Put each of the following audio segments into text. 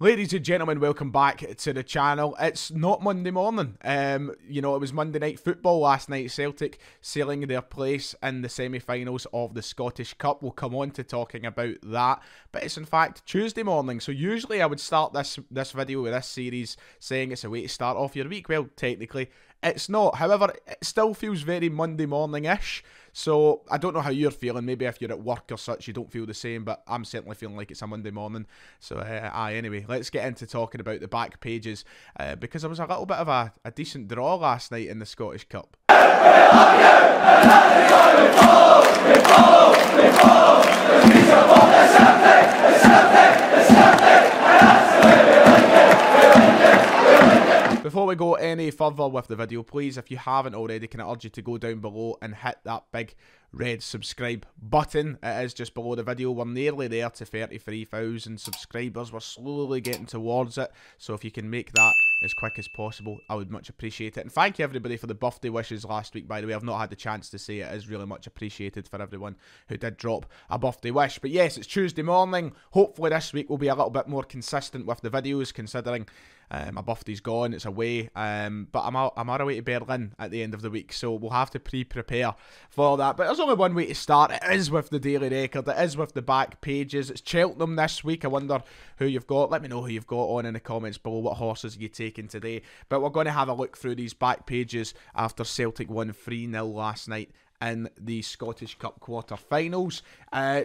Ladies and gentlemen, welcome back to the channel. It's not Monday morning. You know, it was Monday night football last night. Celtic sealing their place in the semi-finals of the Scottish Cup. We'll come on to talking about that. But it's in fact Tuesday morning. So usually I would start this video with this series saying it's a way to start off your week. Well, technically it's not. However, it still feels very Monday morning-ish. So I don't know how you're feeling. Maybe if you're at work or such, you don't feel the same. But I'm certainly feeling like it's a Monday morning. So anyway, let's get into talking about the back pages because there was a little bit of a decent draw last night in the Scottish Cup. Before we go any further with the video, please, if you haven't already, can I urge you to go down below and hit that big red subscribe button. It is just below the video. We're nearly there to 33,000 subscribers. We're slowly getting towards it. So if you can make that as quick as possible, I would much appreciate it. And thank you everybody for the birthday wishes last week, by the way. I've not had the chance to say it. It is really much appreciated for everyone who did drop a birthday wish. But yes, it's Tuesday morning. Hopefully this week will be a little bit more consistent with the videos, considering my birthday's gone, it's away, but I'm on our way to Berlin at the end of the week, so we'll have to prepare for that. But there's only one way to start. It is with the Daily Record. It is with the back pages. It's Cheltenham this week. I wonder who you've got. Let me know who you've got on in the comments below. What horses are you taking today? But we're going to have a look through these back pages after Celtic won 3-0 last night in the Scottish Cup quarter-finals.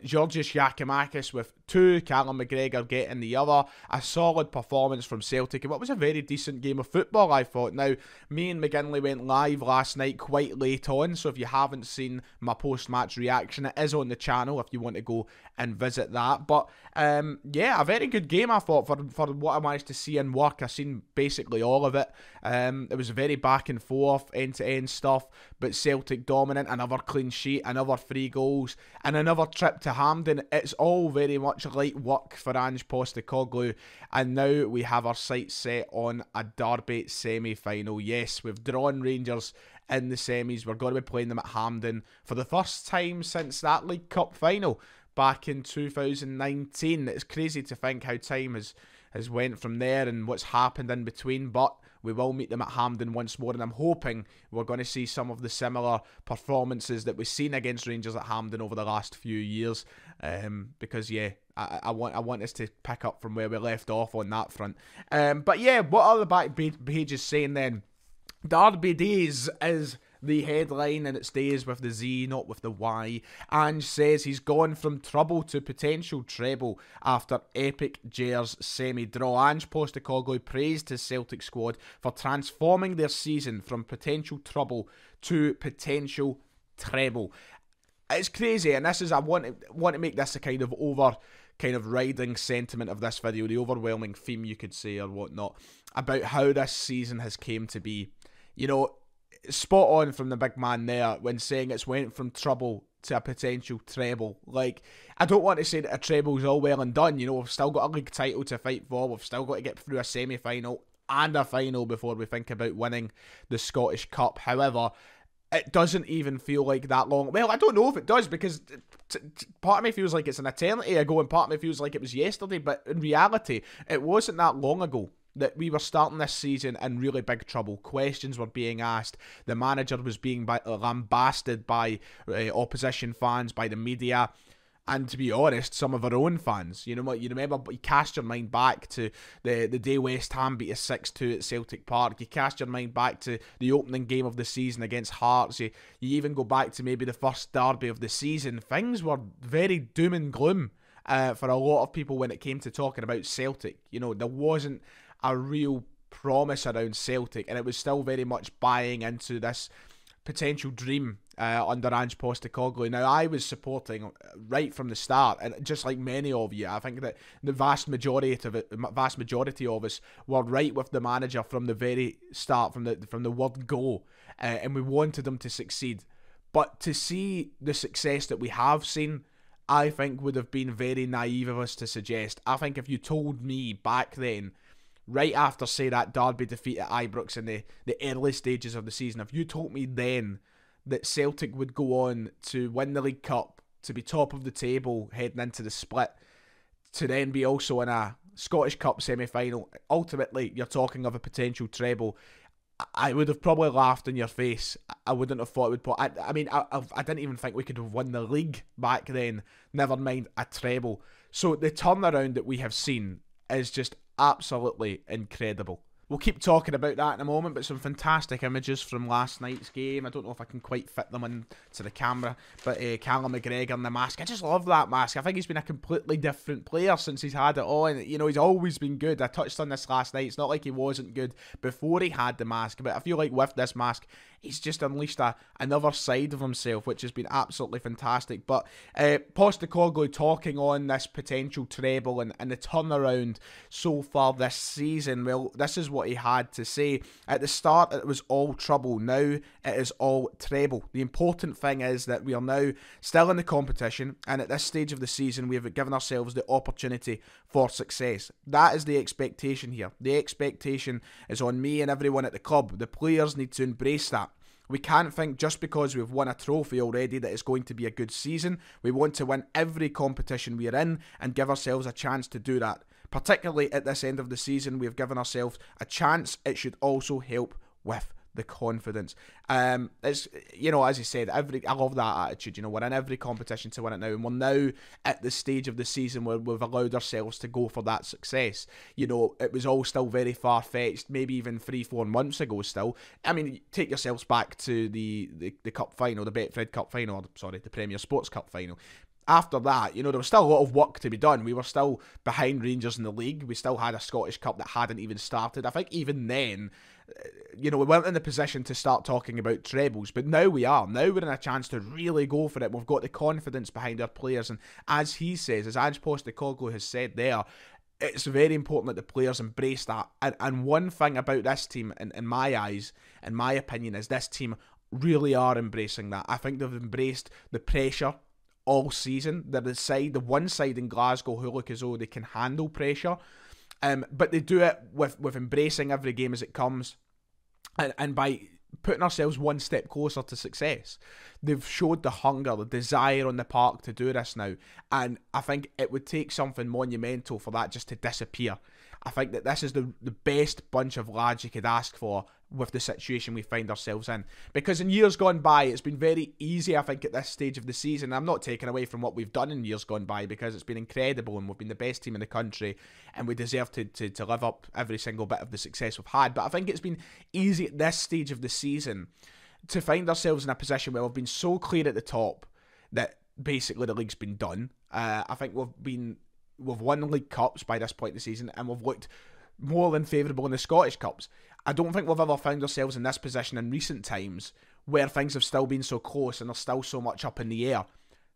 Georgios Giacomakis with 2, Callum McGregor getting the other. A solid performance from Celtic, and what was a very decent game of football, I thought. Now, me and McGinley went live last night quite late on, so if you haven't seen my post-match reaction, it is on the channel if you want to go and visit that. But yeah, a very good game, I thought, for what I managed to see in work. I've seen basically all of it. It was very back and forth, end-to-end stuff, but Celtic dominant. Another clean sheet, another 3 goals, and another trip to Hampden. It's all very much light work for Ange Postecoglou, and now we have our sights set on a derby semi-final. Yes, we've drawn Rangers in the semis. We're going to be playing them at Hampden for the first time since that League Cup final back in 2019. It's crazy to think how time has went from there and what's happened in between, but we will meet them at Hampden once more, and I'm hoping we're going to see some of the similar performances that we've seen against Rangers at Hampden over the last few years, because yeah, I want us to pick up from where we left off on that front. But yeah, what are the back pages saying then? Derby Days is the headline, and it stays with the Z, not with the Y. Ange says he's gone from trouble to potential treble after epic Gers semi-draw. Ange Postecoglou praised his Celtic squad for transforming their season from potential trouble to potential treble. It's crazy, and this is, I want to make this a kind of riding sentiment of this video, the overwhelming theme, you could say, or whatnot, about how this season has came to be. You know, spot on from the big man there when saying it's went from trouble to a potential treble. Like, I don't want to say that a treble is all well and done. You know, we've still got a league title to fight for. We've still got to get through a semi-final and a final before we think about winning the Scottish Cup. However, it doesn't even feel like that long. Well, I don't know if it does, because part of me feels like it's an eternity ago and part of me feels like it was yesterday. But in reality, it wasn't that long ago that we were starting this season in really big trouble. Questions were being asked. The manager was being lambasted by opposition fans, by the media, and to be honest, some of our own fans. You know what? You remember, you cast your mind back to the day West Ham beat us 6-2 at Celtic Park. You cast your mind back to the opening game of the season against Hearts. You even go back to maybe the first derby of the season. Things were very doom and gloom for a lot of people when it came to talking about Celtic. You know, there wasn't a real promise around Celtic, and it was still very much buying into this potential dream under Ange Postecoglou. Now, I was supporting right from the start, and just like many of you, I think that the vast majority of us were right with the manager from the very start, from the word go, and we wanted him to succeed. But to see the success that we have seen, I think would have been very naive of us to suggest. I think if you told me back then, right after, say, that derby defeat at Ibrox in the early stages of the season, if you told me then that Celtic would go on to win the League Cup, to be top of the table heading into the split, to then be also in a Scottish Cup semi-final. Ultimately, you're talking of a potential treble. I would have probably laughed in your face. I wouldn't have thought it would put... I mean, I didn't even think we could have won the league back then, never mind a treble. So the turnaround that we have seen is just absolutely incredible. We'll keep talking about that in a moment, but some fantastic images from last night's game. I don't know if I can quite fit them into the camera, but Callum McGregor in the mask. I just love that mask. I think he's been a completely different player since he's had it on. You know, he's always been good. I touched on this last night. It's not like he wasn't good before he had the mask, but I feel like with this mask, he's just unleashed another side of himself, which has been absolutely fantastic. But Postecoglou talking on this potential treble and the turnaround so far this season, well, this is what he had to say. At the start, it was all trouble. Now, it is all treble. The important thing is that we are now still in the competition, and at this stage of the season, we have given ourselves the opportunity for success. That is the expectation here. The expectation is on me and everyone at the club. The players need to embrace that. We can't think just because we've won a trophy already that it's going to be a good season. We want to win every competition we're in and give ourselves a chance to do that. Particularly at this end of the season, we have given ourselves a chance. It should also help with the confidence. It's, you know, as you said, I love that attitude. You know, we're in every competition to win it now, and we're now at the stage of the season where we've allowed ourselves to go for that success. You know, it was all still very far-fetched, maybe even 3-4 months ago still. I mean, take yourselves back to the cup final, the Betfred Cup final, or, sorry, the Premier Sports Cup final. After that, you know, there was still a lot of work to be done. We were still behind Rangers in the league. We still had a Scottish Cup that hadn't even started. I think even then, you know, we weren't in the position to start talking about trebles, but now we are. Now we're in a chance to really go for it. We've got the confidence behind our players, and as he says, as Ange Postecoglou has said there, it's very important that the players embrace that. And one thing about this team, in my eyes, in my opinion, is this team really are embracing that. I think they've embraced the pressure all season. They're the one side in Glasgow who look as though they can handle pressure, but they do it with embracing every game as it comes, and by putting ourselves one step closer to success. They've showed the hunger, the desire on the park to do this now, and I think it would take something monumental for that just to disappear. I think that this is the best bunch of lads you could ask for with the situation we find ourselves in. Because in years gone by, it's been very easy, I think, at this stage of the season. I'm not taking away from what we've done in years gone by, because it's been incredible and we've been the best team in the country and we deserve to live up every single bit of the success we've had. But I think it's been easy at this stage of the season to find ourselves in a position where we've been so clear at the top that basically the league's been done. I think we've won League Cups by this point in the season, and we've looked more than favourable in the Scottish Cups. I don't think we've ever found ourselves in this position in recent times where things have still been so close and there's still so much up in the air.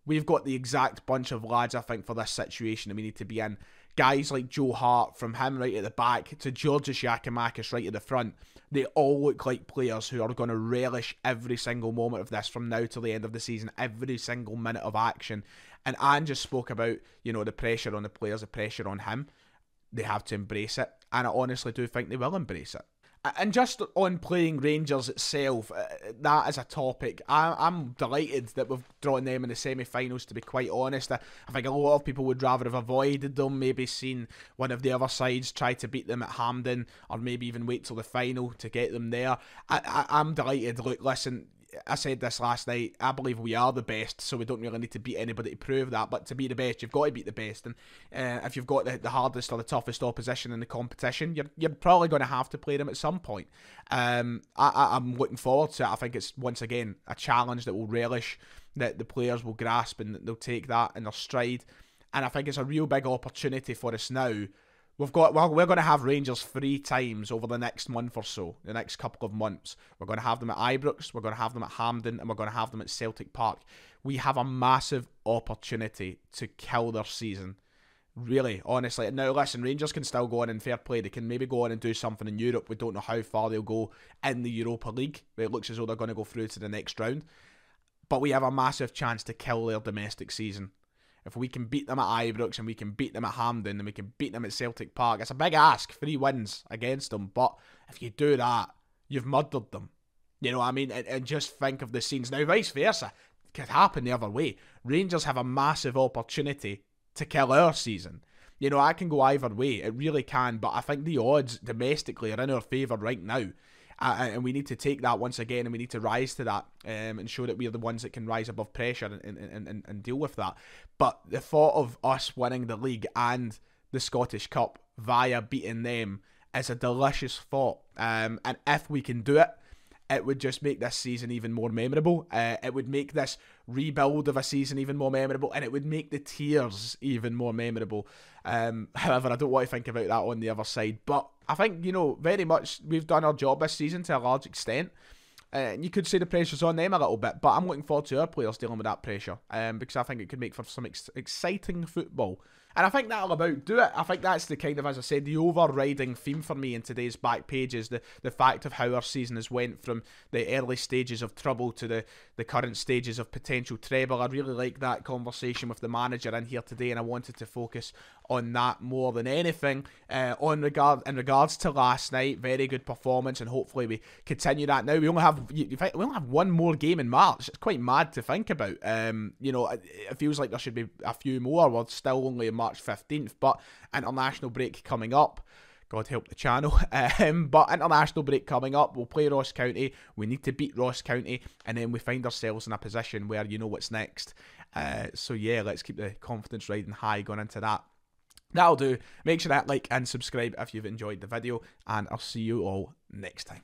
We've got the exact bunch of lads, I think, for this situation that we need to be in. Guys like Joe Hart, from him right at the back to Georgios Giakoumakis right at the front, they all look like players who are going to relish every single moment of this from now till the end of the season, every single minute of action. And Ange just spoke about, you know, the pressure on the players, the pressure on him. They have to embrace it, and I honestly do think they will embrace it. And just on playing Rangers itself, that is a topic. I'm delighted that we've drawn them in the semi-finals, to be quite honest. I think a lot of people would rather have avoided them, maybe seen one of the other sides try to beat them at Hampden, or maybe even wait till the final to get them there. I'm delighted. Look, listen, I said this last night, I believe we are the best, so we don't really need to beat anybody to prove that. But to be the best, you've got to beat the best. And if you've got the hardest or the toughest opposition in the competition, you're probably going to have to play them at some point. I'm looking forward to it. I think it's, once again, a challenge that will relish, that the players will grasp, and they'll take that in their stride. And I think it's a real big opportunity for us now. We're going to have Rangers 3 times over the next month or so, the next couple of months. We're going to have them at Ibrox, we're going to have them at Hampden, and we're going to have them at Celtic Park. We have a massive opportunity to kill their season. Really, honestly. Now, listen, Rangers can still go on in fair play. They can maybe go on and do something in Europe. We don't know how far they'll go in the Europa League. It looks as though they're going to go through to the next round. But we have a massive chance to kill their domestic season. If we can beat them at Ibrox, and we can beat them at Hampden, and we can beat them at Celtic Park, it's a big ask, 3 wins against them. But if you do that, you've murdered them. You know what I mean? And just think of the scenes. Now, vice versa, it could happen the other way. Rangers have a massive opportunity to kill our season. You know, I can go either way. It really can. But I think the odds domestically are in our favour right now. And we need to take that once again, and we need to rise to that and show that we're the ones that can rise above pressure and deal with that. But the thought of us winning the league and the Scottish Cup via beating them is a delicious thought. And if we can do it, it would just make this season even more memorable. It would make this rebuild of a season even more memorable, and it would make the tears even more memorable. However, I don't want to think about that on the other side. But I think, you know, very much we've done our job this season to a large extent. You could say the pressure's on them a little bit, but I'm looking forward to our players dealing with that pressure because I think it could make for some exciting football. And I think that'll about do it. I think that's the kind of, as I said, the overriding theme for me in today's back page is the fact of how our season has went from the early stages of trouble to the current stages of potential treble. I really like that conversation with the manager in here today, and I wanted to focus on that more than anything. In regards to last night, very good performance, and hopefully we continue that. Now we only have one more game in March. It's quite mad to think about. You know, it feels like there should be a few more. We're still only in March 15th, but international break coming up. God help the channel. But international break coming up. We'll play Ross County. We need to beat Ross County, and then we find ourselves in a position where you know what's next. So yeah, let's keep the confidence riding high going into that. That'll do. Make sure that like and subscribe if you've enjoyed the video, and I'll see you all next time.